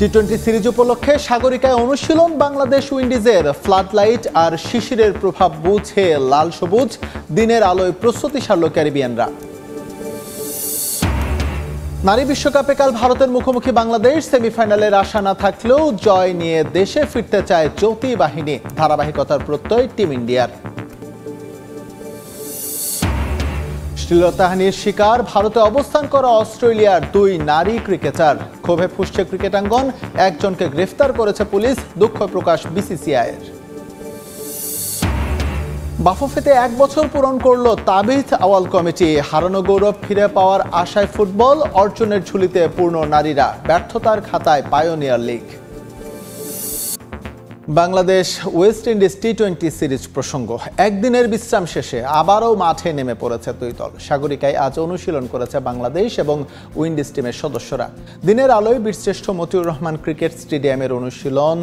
টি-20 series উপলক্ষে সাগরিকায় অনুশীলন Bangladesh উইন্ডিজের। Flood light আর শিশিরের প্রভাব বুঝে লাল সবুজ দিনের আলোয় প্রস্তুতি সারল ক্যারিবিয়ানরা। নারী বিশ্বকাপে কাল ভারতের মুখোমুখি বাংলাদেশ। সেমিফাইনালের আশা না থাকলেও জয় নিয়ে দেশে ফিরতে চায় জ্যোতি বাহিনী। ধারাবাহিকতার প্রত্যয় টিম ইন্ডিয়ার। শ্লীলতাহানির শিকার ভারতে অবস্থান করা অস্ট্রেলিয়ার 2 নারী ক্রিকেটার। ক্ষোভে ফুঁসছে ক্রিকেটাঙ্গন, একজনকে গ্রেফতার করেছে পুলিশ। দুঃখ প্রকাশ বিসিসিআইয়ের। বাফুফেতে 1 বছর পূরণ করল তাবিথ আওয়াল কমিটি। হারানো গৌরব ফিরে পাওয়ার আশায় ফুটবল, অর্জনের ঝুলিতে পূর্ণ নারীরা। ব্যর্থতার খাতায় pioneer league. Bangladesh West Indies টি-20 সিরিজ প্রসঙ্গ। একদিনের বিশ্রাম শেষে আবারও মাঠে নেমে পড়েছে দুই দল। সাগরিকায় আজ অনুশীলন করেছে বাংলাদেশ এবং উইন্ডিজ টিমের সদস্যরা। দিনের আলোয় বীরশ্রেষ্ঠ মতিউর রহমান ক্রিকেট স্টেডিয়ামের অনুশীলন।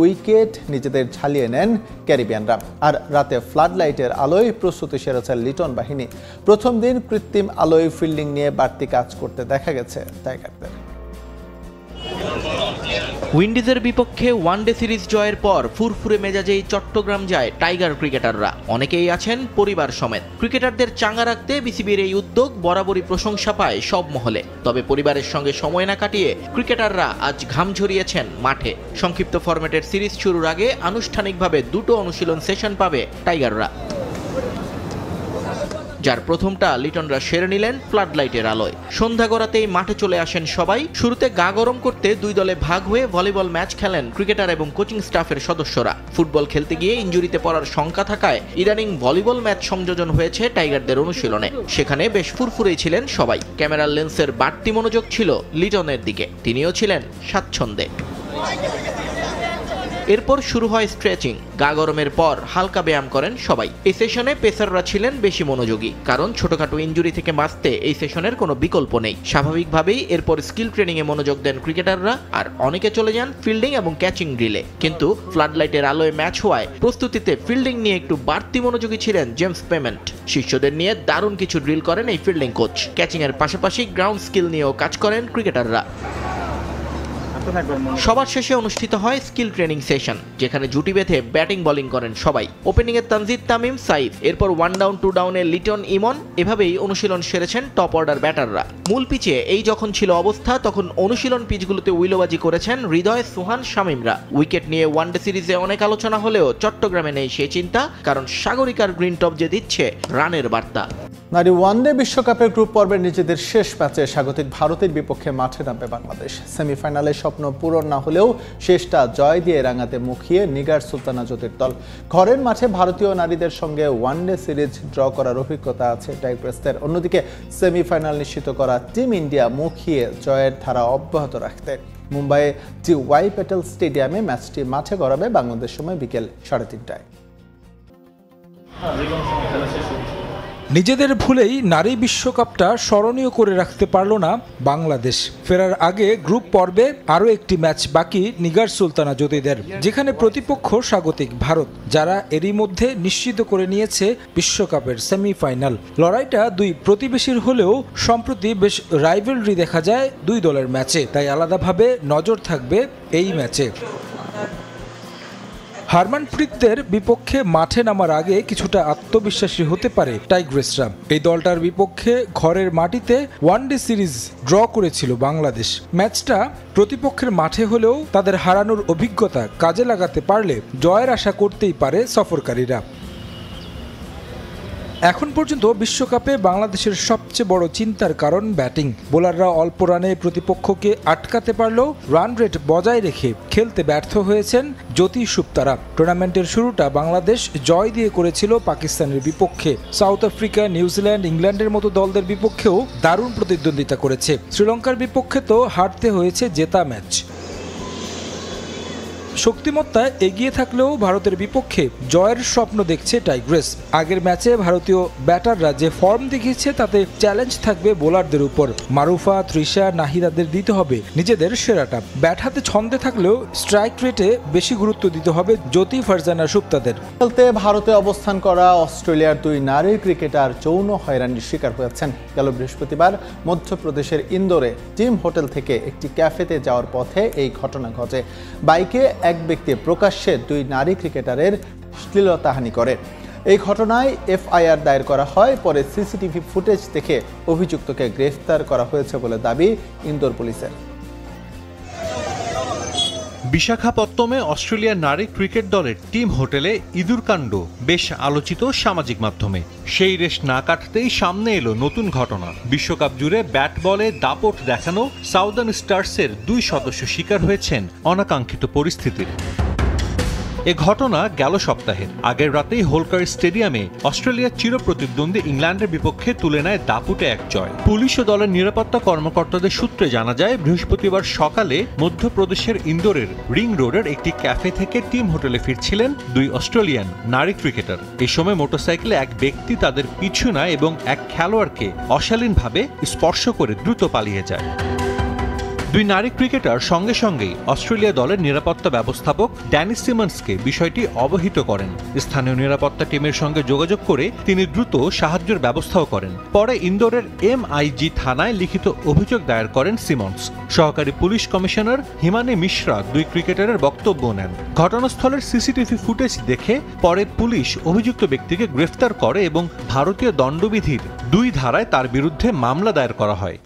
উইকেট নিজেদের ঝালিয়ে নেন ক্যারিবিয়ানরা। আর রাতে ফ্লাড লাইটের আলোয় প্রস্তুতি সেরেছে লিটন বাহিনী। প্রথম দিন কৃত্রিম আলোয় ফিল্ডিং নিয়ে বাড়তি কাজ করতে দেখা গেছে টাইগারদের। উইন্ডিজের বিপক্ষে ওয়ানডে সিরিজ জয়ের পর ফুরফুরে মেজাজেই চট্টগ্রাম যায় টাইগার ক্রিকেটাররা। অনেকেই আছেন পরিবার সমেত। ক্রিকেটারদের চাঙ্গা রাখতে বিসিবির এই উদ্যোগ বরাবরই প্রশংসা পায় সব মহলে। তবে পরিবারের সঙ্গে সময় না কাটিয়ে ক্রিকেটাররা আজ ঘাম ঝরিয়েছেন মাঠে। সংক্ষিপ্ত ফরম্যাটের সিরিজ শুরুর আগে আনুষ্ঠানিকভাবে 2টো অনুশীলন সেশন পাবে টাইগাররা, যার প্রথমটা লিটনরা সেরে নিলেন ফ্লাড লাইটের আলোয়। সন্ধ্যা গড়াতেই মাঠে চলে আসেন সবাই। শুরুতে গা গরম করতে 2 দলে ভাগ হয়ে ভলিবল ম্যাচ খেলেন ক্রিকেটার এবং কোচিং স্টাফের সদস্যরা। ফুটবল খেলতে গিয়ে ইনজুরিতে পড়ার শঙ্কা থাকায় ইদানিং ভলিবল ম্যাচ সংযোজন হয়েছে টাইগারদের অনুশীলনে। সেখানে বেশ ফুরফুরেই ছিলেন সবাই। ক্যামেরার লেন্সের বাড়তি মনোযোগ ছিল লিটনের দিকে, তিনিও ছিলেন স্বাচ্ছন্দ্যে। এরপর শুরু হয় স্ট্রেচিং। গা গরমের পর হালকা ব্যায়াম করেন সবাই। এই সেশনে পেসাররা ছিলেন বেশি মনোযোগী, কারণ ছোটখাটো ইনজুরি থেকে বাঁচতে এই সেশনের কোনো বিকল্প নেই। স্বাভাবিকভাবেই এরপর স্কিল ট্রেনিং এ মনোযোগ দেন ক্রিকেটাররা, আর অনেকে চলে যান ফিল্ডিং এবং ক্যাচিং ড্রিলে। কিন্তু ফ্লাড লাইটের আলোয় ম্যাচ হওয়ায় প্রস্তুতিতে ফিল্ডিং নিয়ে একটু বাড়তি মনোযোগী ছিলেন জেমস পেমেন্ট। শিষ্যদের নিয়ে দারুণ কিছু ড্রিল করেন এই ফিল্ডিং কোচ। ক্যাচিং এর পাশাপাশি গ্রাউন্ড স্কিল নিয়েও কাজ করেন ক্রিকেটাররা। সবার শেষে অনুষ্ঠিত হয় স্কিল ট্রেনিং সেশন, যেখানে জুটি বেঁধে ব্যাটিং বোলিং করেন সবাই। ওপেনিং এ তানজিদ তামিম, সাইফ, এরপর 1 ডাউন 2 ডাউনে লিটন, ইমন। এভাবেই অনুশীলন সেরেছেন টপ অর্ডার ব্যাটাররা। মূল পিচে এই যখন ছিল অবস্থা, তখন অনুশীলন পিচগুলোতে উইলোবাজি করেছেন হৃদয়, সোহান, শামীমরা। উইকেট নিয়ে ওয়ানডে সিরিজে অনেক আলোচনা হলেও চট্টগ্রামে নেই সেই চিন্তা, কারণ সাগরিকার গ্রিন টপ যে দিচ্ছে রানের বার্তা। নারী ওয়ানডে বিশ্বকাপের গ্রুপ পর্বের নিজেদের শেষ ম্যাচে স্বাগতিক ভারতের বিপক্ষে মাঠে নামবে বাংলাদেশ। সেমিফাইনালে স্বপ্ন পূরণ না হলেও শেষটা জয় দিয়ে রাঙাতে মুখিয়ে নিগার সুলতানা জ্যোতির দল। ঘরের মাঠে ভারতীয় নারীদের সঙ্গে ওয়ানডে সিরিজ ড্র করার অভিজ্ঞতা আছে টাইগ্রেসদের। অন্যদিকে সেমিফাইনাল নিশ্চিত করা টিম ইন্ডিয়া মুখিয়ে জয়ের ধারা অব্যাহত রাখতে মুম্বাইয়ে জি.ওয়াই প্যাটেল স্টেডিয়ামে ম্যাচটি মাঠে গড়াবে বাংলাদেশ সময় বিকেল 3:30টায়। নিজেদের ভুলেই নারী বিশ্বকাপটা স্মরণীয় করে রাখতে পারল না বাংলাদেশ। ফেরার আগে গ্রুপ পর্বে আরও একটি ম্যাচ বাকি নিগার সুলতানা জ্যোতিদের, যেখানে প্রতিপক্ষ স্বাগতিক ভারত, যারা এরই মধ্যে নিশ্চিত করে নিয়েছে বিশ্বকাপের সেমিফাইনাল। লড়াইটা 2 প্রতিবেশীর হলেও সম্প্রতি বেশ রাইভেলরি দেখা যায় 2 দলের ম্যাচে, তাই আলাদাভাবে নজর থাকবে এই ম্যাচে। হারমানপ্রীতদের বিপক্ষে মাঠে নামার আগে কিছুটা আত্মবিশ্বাসী হতে পারে টাইগ্রেসরা। এই দলটার বিপক্ষে ঘরের মাটিতে ওয়ানডে সিরিজ ড্র করেছিল বাংলাদেশ। ম্যাচটা প্রতিপক্ষের মাঠে হলেও তাদের হারানোর অভিজ্ঞতা কাজে লাগাতে পারলে জয়ের আশা করতেই পারে সফরকারীরা। এখন পর্যন্ত বিশ্বকাপে বাংলাদেশের সবচেয়ে বড় চিন্তার কারণ ব্যাটিং। বোলাররা অল্প রানে প্রতিপক্ষকে আটকাতে পারলেও রান রেট বজায় রেখে খেলতে ব্যর্থ হয়েছেন জ্যোতি সুপ্তারা। টুর্নামেন্টের শুরুটা বাংলাদেশ জয় দিয়ে করেছিল পাকিস্তানের বিপক্ষে। সাউথ আফ্রিকা, নিউজিল্যান্ড, ইংল্যান্ডের মতো দলদের বিপক্ষেও দারুণ প্রতিদ্বন্দ্বিতা করেছে। শ্রীলঙ্কার বিপক্ষে তো হারতে হয়েছে জেতা ম্যাচ। শক্তিমত্তায় এগিয়ে থাকলেও ভারতের বিপক্ষে জয়ের স্বপ্ন দেখছে টাইগ্রেস। আগের ম্যাচে ভারতীয় ব্যাটাররা যে ফর্ম দেখিয়েছে তাতে চ্যালেঞ্জ থাকবে বোলারদের উপর। মারুফা, তৃষা, নাহিদাদের দিতে হবে নিজেদের সেরাটা। ব্যাট হাতে ছন্দে থাকলেও স্ট্রাইক রেটে বেশি গুরুত্ব দিতে হবে জ্যোতি, ফারজানা, সুপ্তাদের। খেলতে ভারতে অবস্থান করা অস্ট্রেলিয়ার 2 নারী ক্রিকেটার যৌন হয়রানির শিকার হয়েছেন। গেল বৃহস্পতিবার মধ্যপ্রদেশের ইন্দোরে টিম হোটেল থেকে একটি ক্যাফেতে যাওয়ার পথে এই ঘটনা ঘটে। বাইকে এক ব্যক্তি প্রকাশ্যে 2 নারী ক্রিকেটারের শ্লীলতাহানি করে। এই ঘটনায় এফআইআর দায়ের করা হয়। পরে সিসিটিভি ফুটেজ দেখে অভিযুক্তকে গ্রেফতার করা হয়েছে বলে দাবি ইন্দোর পুলিশের। বিশাখাপত্তমে অস্ট্রেলিয়ার নারী ক্রিকেট দলের টিম হোটেলে ইঁদুরকাণ্ড বেশ আলোচিত সামাজিক মাধ্যমে। সেই রেশ না কাটতেই সামনে এলো নতুন ঘটনা। বিশ্বকাপ জুড়ে ব্যাট বলে দাপট দেখানো সাউদার্ন স্টার্সের 2 সদস্য শিকার হয়েছেন অনাকাঙ্ক্ষিত পরিস্থিতির। এ ঘটনা গেল সপ্তাহের। আগের রাতেই হোলকার স্টেডিয়ামে অস্ট্রেলিয়ার চিরপ্রতিদ্বন্দ্বী ইংল্যান্ডের বিপক্ষে তুলে নেয় দাপুটে এক জয়। পুলিশ ও দলের নিরাপত্তা কর্মকর্তাদের সূত্রে জানা যায়, বৃহস্পতিবার সকালে মধ্যপ্রদেশের ইন্দোরের রিং রোডের একটি ক্যাফে থেকে টিম হোটেলে ফিরছিলেন 2 অস্ট্রেলিয়ান নারী ক্রিকেটার। এই সময় মোটরসাইকেলে এক ব্যক্তি তাদের পিছু নেয় এবং এক খেলোয়াড়কে অশালীনভাবে স্পর্শ করে দ্রুত পালিয়ে যায়। 2 নারী ক্রিকেটার সঙ্গে সঙ্গেই অস্ট্রেলিয়া দলের নিরাপত্তা ব্যবস্থাপক ড্যানি সিমন্সকে বিষয়টি অবহিত করেন। স্থানীয় নিরাপত্তা টিমের সঙ্গে যোগাযোগ করে তিনি দ্রুত সাহায্যের ব্যবস্থাও করেন। পরে ইন্দোরের MIG থানায় লিখিত অভিযোগ দায়ের করেন সিমন্স। সহকারী পুলিশ কমিশনার হিমানি মিশ্রা 2 ক্রিকেটারের বক্তব্য নেন। ঘটনাস্থলের সিসিটিভি ফুটেজ দেখে পরে পুলিশ অভিযুক্ত ব্যক্তিকে গ্রেফতার করে এবং ভারতীয় দণ্ডবিধির 2 ধারায় তার বিরুদ্ধে মামলা দায়ের করা হয়।